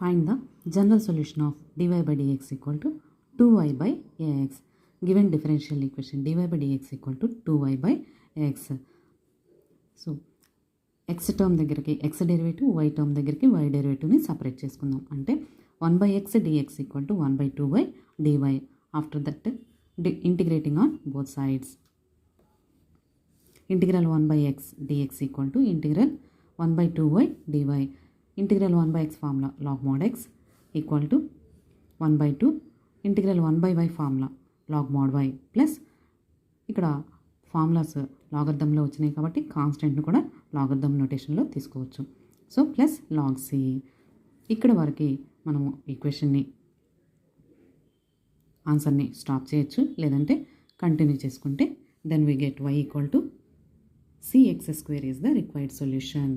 Find the general solution of dy by dx equal to 2y by ax. Given differential equation dy by dx equal to 2y by x. So x term దగ్గరికి x derivative, y term దగ్గరికి y డెరివేటివ్ని separate చేసుకుందాం. అంటే 1/x dx equal to 1/2y dy. After that integrating on both sides. Integral 1/x dx equal to integral 1/2y dy. Integral 1/x formula log mod x equal to 1/2. Integral 1/y formula log mod y plus ఇక్కడ formulas లాగర్థంలో వచ్చినాయి కాబట్టి కాన్స్టెంట్ను కూడా logarithm నోటేషన్లో తీసుకోవచ్చు. So plus log c. ఇక్కడ వరకు మనము ఈక్వేషన్ని ఆన్సర్ని స్టాప్ చేయొచ్చు, లేదంటే కంటిన్యూ చేసుకుంటే then we get y equal to cx² is the required solution.